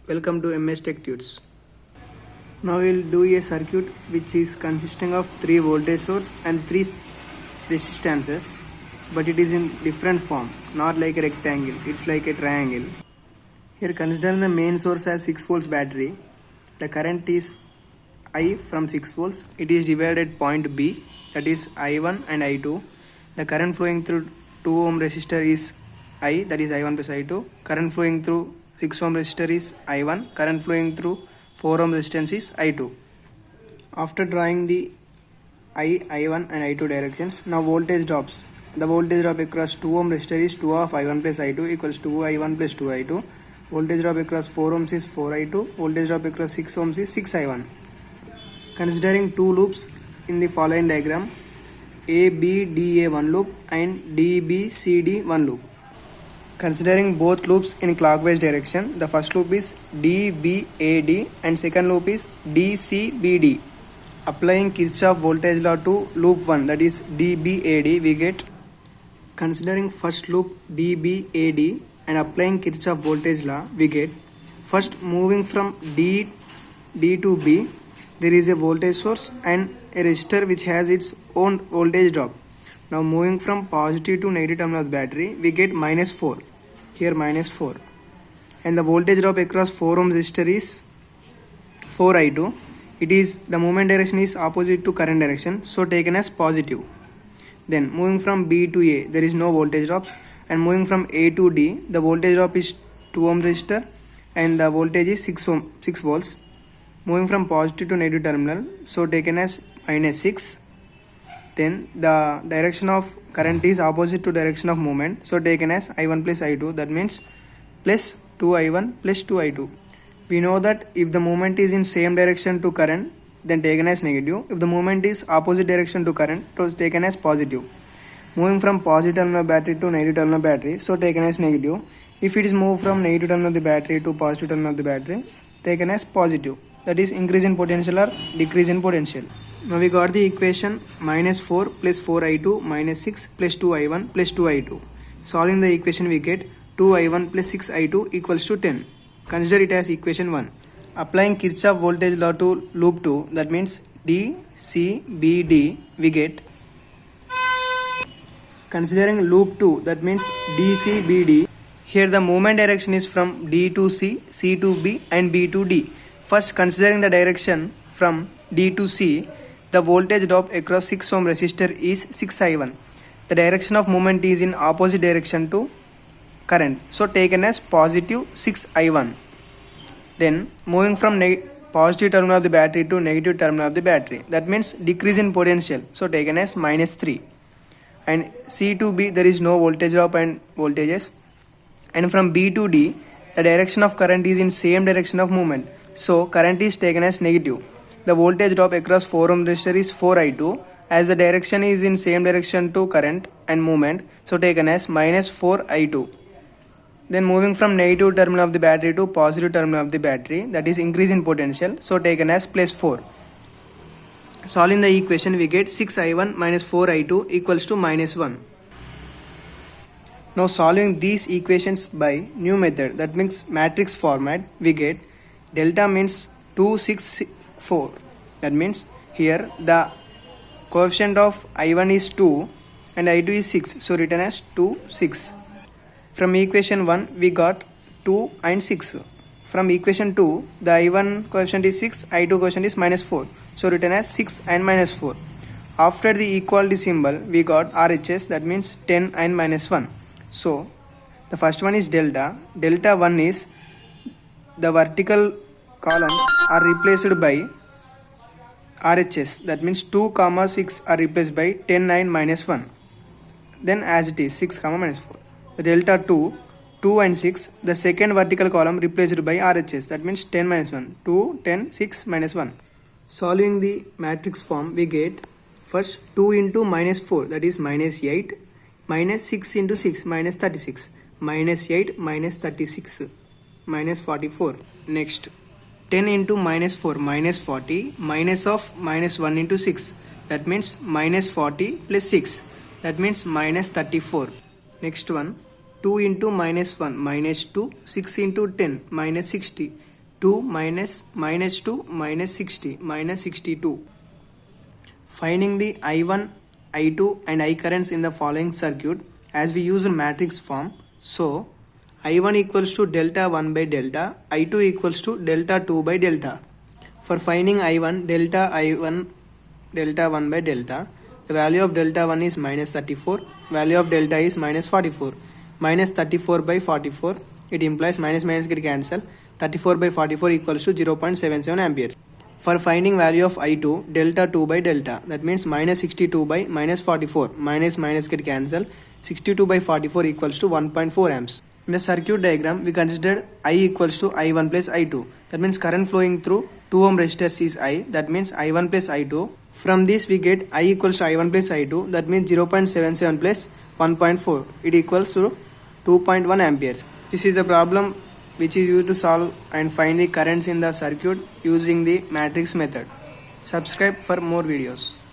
Welcome to MS Tech Tunes. Now we will do a circuit which is consisting of 3 voltage source and 3 resistances, but it is in different form, not like a rectangle, it's like a triangle. Here considering the main source as 6 volts battery, the current is I from 6 volts, it is divided point B, that is I1 and I2. The current flowing through 2 ohm resistor is I, that is I1 plus I2. Current flowing through 6 ohm resistor is I1. Current flowing through 4 ohm resistance is I2. After drawing the I1 and I2 directions, now voltage drops. The voltage drop across 2 ohm resistor is 2 of I1 plus I2 equals 2 I1 plus 2 I2. Voltage drop across 4 ohms is 4 I2. Voltage drop across 6 ohms is 6 I1. Considering 2 loops in the following diagram, ABDA one loop and DBCD one loop. Considering both loops in clockwise direction, the first loop is DBAD and second loop is DCBD. Applying Kirchhoff voltage law to loop 1, that is DBAD, we get, considering first loop DBAD and applying Kirchhoff voltage law, we get, first moving from D to B, there is a voltage source and a resistor which has its own voltage drop. Now moving from positive to negative terminal of the battery, we get minus 4. Here minus 4. And the voltage drop across 4 ohm resistor is 4 I2. It is, the movement direction is opposite to current direction, so taken as positive. Then moving from B to A, there is no voltage drops. And moving from A to D, the voltage drop is 2 ohm resistor and the voltage is 6 volts. Moving from positive to negative terminal, so taken as minus 6. Then the direction of current is opposite to direction of movement, so taken as I1 plus I2, that means plus 2I1 plus 2I2. We know that if the movement is in same direction to current, then taken as negative. If the movement is opposite direction to current, it was taken as positive. Moving from positive terminal of battery to negative terminal of battery, so taken as negative. If it is moved from negative terminal of the battery to positive terminal of the battery, taken as positive. That is increase in potential or decrease in potential. Now we got the equation minus 4 plus 4I2 minus 6 plus 2I1 plus 2I2. Solving the equation we get 2I1 plus 6I2 equals to 10. Consider it as equation 1. Applying Kirchhoff voltage law to loop 2, that means DCBD, we get, considering loop 2, that means DCBD, here the movement direction is from D to C, C to B and B to D. First, considering the direction from D to C, the voltage drop across 6 ohm resistor is 6 I1. The direction of movement is in opposite direction to current, so taken as positive 6 I1. Then moving from positive terminal of the battery to negative terminal of the battery, that means decrease in potential, so taken as minus 3. And C to B, there is no voltage drop and voltages. And from B to D, the direction of current is in same direction of movement, so current is taken as negative. The voltage drop across 4 ohm resistor is 4 I2, as the direction is in same direction to current and movement, so taken as minus 4 I2. Then moving from negative terminal of the battery to positive terminal of the battery, that is increase in potential, so taken as plus 4. Solving the equation we get 6 I1 minus 4 I2 equals to minus 1. Now solving these equations by new method, that means matrix format, we get delta means 2, 6, 4. That means here the coefficient of I1 is 2 and I2 is 6, so written as 2, 6. From equation 1 we got 2 and 6. From equation 2 the I1 coefficient is 6, I2 coefficient is minus 4, so written as 6 and minus 4. After the equality symbol we got RHS, that means 10 and minus 1. So the first one is delta. Delta 1 is the vertical columns are replaced by RHS, that means 2, 6 are replaced by 10 and minus 1. Then as it is 6, minus 4. The delta 2, 2 and 6, the second vertical column replaced by RHS, that means 10 minus 1, 2, 10, 6, minus 1. Solving the matrix form we get first 2 into minus 4, that is minus 8, minus 6 into 6, minus 36, minus 8, minus 36, minus 44. Next 10 into minus 4, minus 40, minus of minus 1 into 6, that means minus 40 plus 6, that means minus 34. Next one 2 into minus 1 minus 2, 6 into 10 minus 60, 2 minus minus 2 minus 60 minus 62. Finding the I1, I2 and I currents in the following circuit as we use matrix form. So I1 equals to delta 1 by delta, I2 equals to delta 2 by delta. For finding I1, delta 1 by delta, the value of delta 1 is minus 34, value of delta is minus 44. Minus 34 by 44, it implies minus minus get cancel. 34 by 44 equals to 0.77 amperes. For finding value of I2, delta 2 by delta, that means minus 62 by minus 44, minus minus get cancel. 62 by 44 equals to 1.4 amps. In the circuit diagram, we considered I equals to I1 plus I2. That means current flowing through 2 ohm resistors is I. That means I1 plus I2. From this we get I equals to I1 plus I2. That means 0.77 plus 1.4. It equals to 2.1 amperes. This is a problem which is used to solve and find the currents in the circuit using the matrix method. Subscribe for more videos.